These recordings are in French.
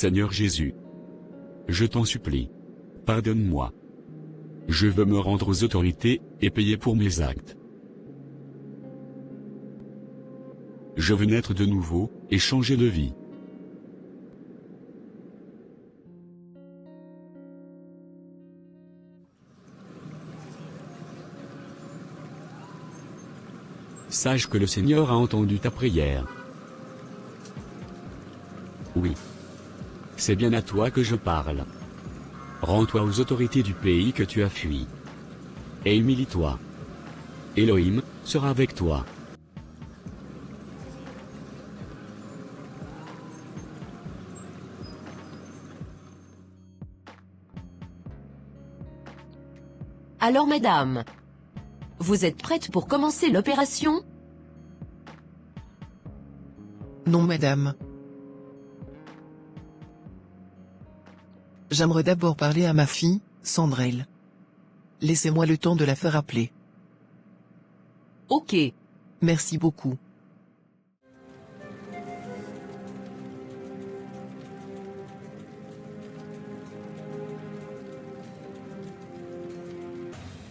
Seigneur Jésus, je t'en supplie, pardonne-moi. Je veux me rendre aux autorités et payer pour mes actes. Je veux naître de nouveau et changer de vie. Sache que le Seigneur a entendu ta prière. Oui. C'est bien à toi que je parle. Rends-toi aux autorités du pays que tu as fui. Et humilie-toi. Elohim sera avec toi. Alors mesdames, vous êtes prêtes pour commencer l'opération? Non madame. J'aimerais d'abord parler à ma fille, Sandrelle. Laissez-moi le temps de la faire appeler. Ok. Merci beaucoup.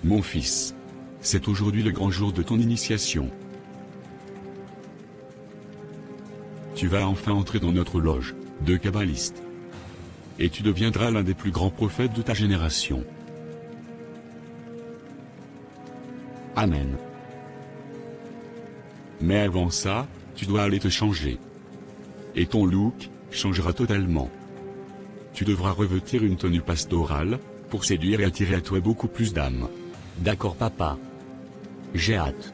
Mon fils, c'est aujourd'hui le grand jour de ton initiation. Tu vas enfin entrer dans notre loge de kabbalistes. Et tu deviendras l'un des plus grands prophètes de ta génération. Amen. Mais avant ça, tu dois aller te changer. Et ton look changera totalement. Tu devras revêtir une tenue pastorale, pour séduire et attirer à toi beaucoup plus d'âmes. D'accord papa. J'ai hâte.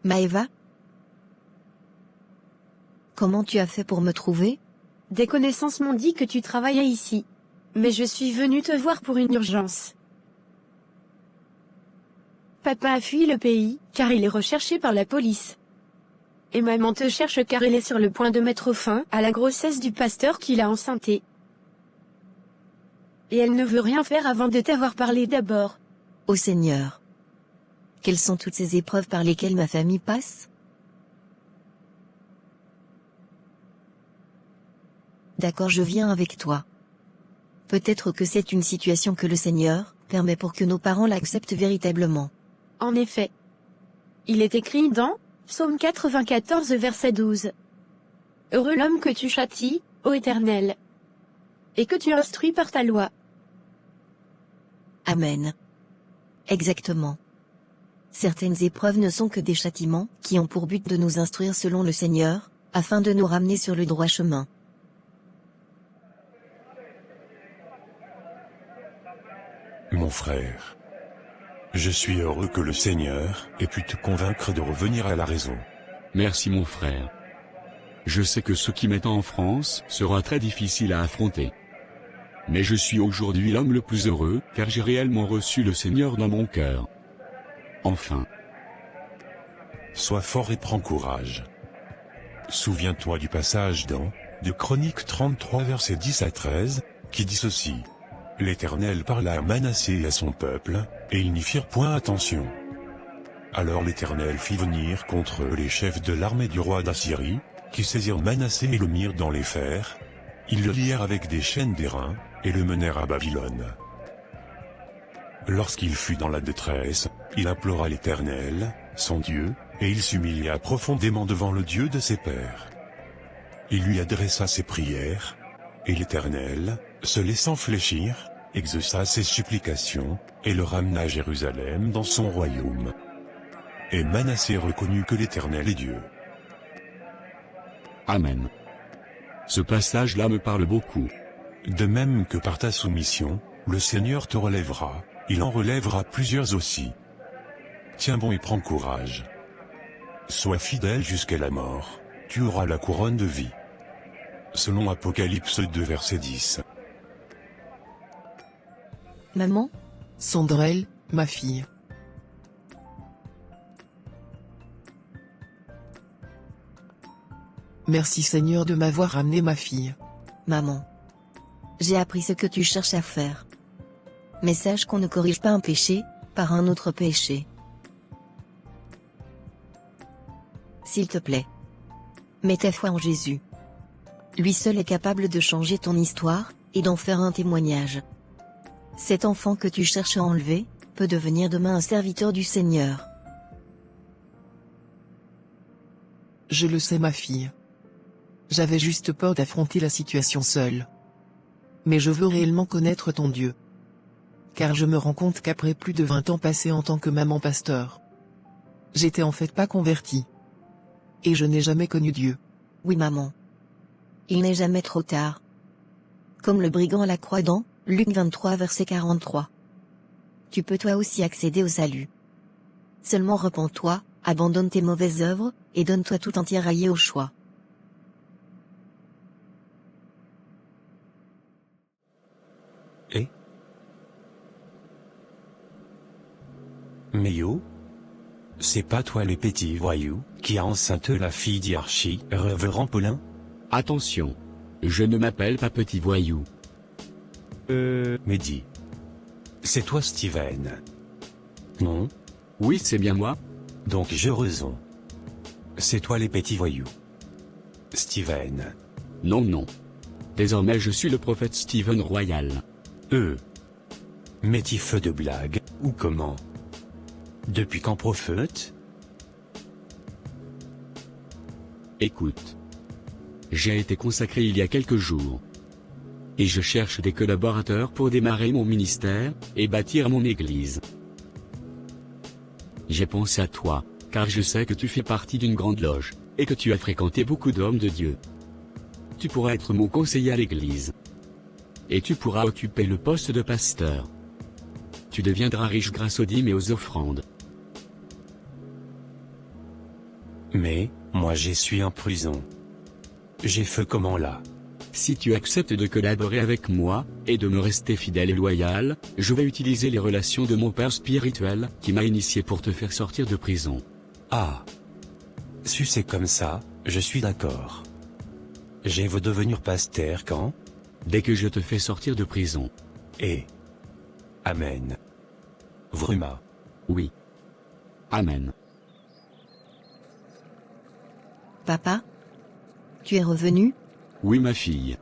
Maëva? Comment tu as fait pour me trouver? Des connaissances m'ont dit que tu travaillais ici. Mais je suis venue te voir pour une urgence. Papa a fui le pays, car il est recherché par la police. Et maman te cherche car elle est sur le point de mettre fin à la grossesse du pasteur qui l'a enceintée. Et elle ne veut rien faire avant de t'avoir parlé d'abord. Ô Seigneur! Quelles sont toutes ces épreuves par lesquelles ma famille passe? D'accord, je viens avec toi. Peut-être que c'est une situation que le Seigneur permet pour que nos parents l'acceptent véritablement. En effet. Il est écrit dans Psaume 94 verset 12. Heureux l'homme que tu châties, ô Éternel, et que tu instruis par ta loi. Amen. Exactement. Certaines épreuves ne sont que des châtiments qui ont pour but de nous instruire selon le Seigneur, afin de nous ramener sur le droit chemin. Mon frère, je suis heureux que le Seigneur ait pu te convaincre de revenir à la raison. Merci mon frère. Je sais que ce qui m'attend en France sera très difficile à affronter. Mais je suis aujourd'hui l'homme le plus heureux, car j'ai réellement reçu le Seigneur dans mon cœur. Enfin. Sois fort et prends courage. Souviens-toi du passage dans de Chroniques 33 versets 10 à 13, qui dit ceci. L'Éternel parla à Manassé et à son peuple, et ils n'y firent point attention. Alors l'Éternel fit venir contre eux les chefs de l'armée du roi d'Assyrie, qui saisirent Manassé et le mirent dans les fers. Ils le lièrent avec des chaînes d'airain, et le menèrent à Babylone. Lorsqu'il fut dans la détresse, il implora l'Éternel, son Dieu, et il s'humilia profondément devant le Dieu de ses pères. Il lui adressa ses prières, et l'Éternel, se laissant fléchir, exauça ses supplications, et le ramena à Jérusalem dans son royaume. Et Manassé reconnut que l'Éternel est Dieu. Amen. Ce passage-là me parle beaucoup. De même que par ta soumission, le Seigneur te relèvera, il en relèvera plusieurs aussi. Tiens bon et prends courage. Sois fidèle jusqu'à la mort, tu auras la couronne de vie. Selon Apocalypse 2 verset 10. Maman? Sandrelle, ma fille. Merci Seigneur de m'avoir amené ma fille. Maman. J'ai appris ce que tu cherches à faire. Mais sache qu'on ne corrige pas un péché, par un autre péché. S'il te plaît, mets ta foi en Jésus. Lui seul est capable de changer ton histoire, et d'en faire un témoignage. Cet enfant que tu cherches à enlever, peut devenir demain un serviteur du Seigneur. Je le sais ma fille. J'avais juste peur d'affronter la situation seule. Mais je veux réellement connaître ton Dieu. Car je me rends compte qu'après plus de 20 ans passés en tant que maman pasteur, j'étais en fait pas convertie. Et je n'ai jamais connu Dieu. Oui maman. Il n'est jamais trop tard. Comme le brigand à la croix dans Luc 23 verset 43. Tu peux toi aussi accéder au salut. Seulement repens-toi, abandonne tes mauvaises œuvres, et donne-toi tout entière à au choix. Et Méo? C'est pas toi le petit voyou, qui a enceinte la fille d'Archie, révérend Paulin? Attention. Je ne m'appelle pas petit voyou. Mais dis. C'est toi Steven? Non? Oui, c'est bien moi. Donc j'ai raison. C'est toi les petits voyous. Steven. Non, non. Désormais je suis le prophète Steven Royal. Mais t'y fais de blagues, ou comment? Depuis quand prophète? Écoute. J'ai été consacré il y a quelques jours. Et je cherche des collaborateurs pour démarrer mon ministère, et bâtir mon église. J'ai pensé à toi, car je sais que tu fais partie d'une grande loge, et que tu as fréquenté beaucoup d'hommes de Dieu. Tu pourras être mon conseiller à l'église. Et tu pourras occuper le poste de pasteur. Tu deviendras riche grâce aux dîmes et aux offrandes. Mais, moi j'y suis en prison. J'ai fait comment là? Si tu acceptes de collaborer avec moi, et de me rester fidèle et loyal, je vais utiliser les relations de mon père spirituel, qui m'a initié pour te faire sortir de prison. Ah. Si c'est comme ça, je suis d'accord. Je veux devenir pasteur quand? Dès que je te fais sortir de prison. Et. Amen. Vraiment. Oui. Amen. Papa? Tu es revenu? Oui ma fille.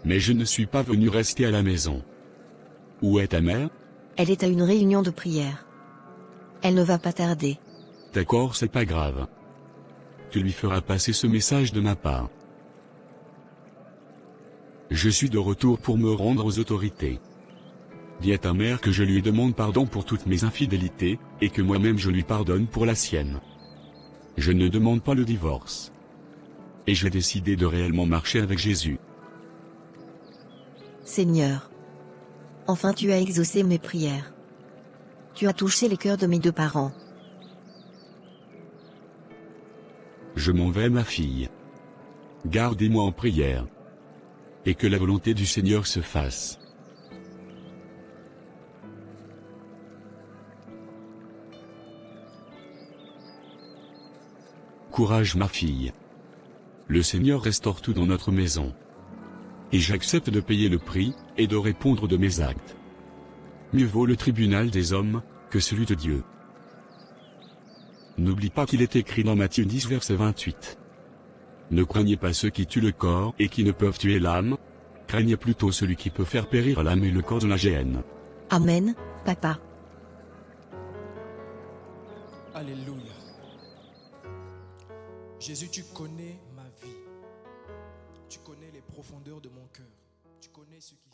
Mais je ne suis pas venu rester à la maison. Où est ta mère? Elle est à une réunion de prière. Elle ne va pas tarder. D'accord, c'est pas grave. Tu lui feras passer ce message de ma part. Je suis de retour pour me rendre aux autorités. Dis à ta mère que je lui demande pardon pour toutes mes infidélités, et que moi-même je lui pardonne pour la sienne. Je ne demande pas le divorce. Et j'ai décidé de réellement marcher avec Jésus. Seigneur. Enfin tu as exaucé mes prières. Tu as touché les cœurs de mes deux parents. Je m'en vais ma fille. Gardez-moi en prière. Et que la volonté du Seigneur se fasse. Courage ma fille. Le Seigneur restaure tout dans notre maison. Et j'accepte de payer le prix, et de répondre de mes actes. Mieux vaut le tribunal des hommes, que celui de Dieu. N'oublie pas qu'il est écrit dans Matthieu 10 verset 28. Ne craignez pas ceux qui tuent le corps et qui ne peuvent tuer l'âme. Craignez plutôt celui qui peut faire périr l'âme et le corps dans la géhenne. Amen, papa. Alléluia. Jésus, tu connais ma vie. Tu connais les profondeurs de mon cœur. Tu connais ce qui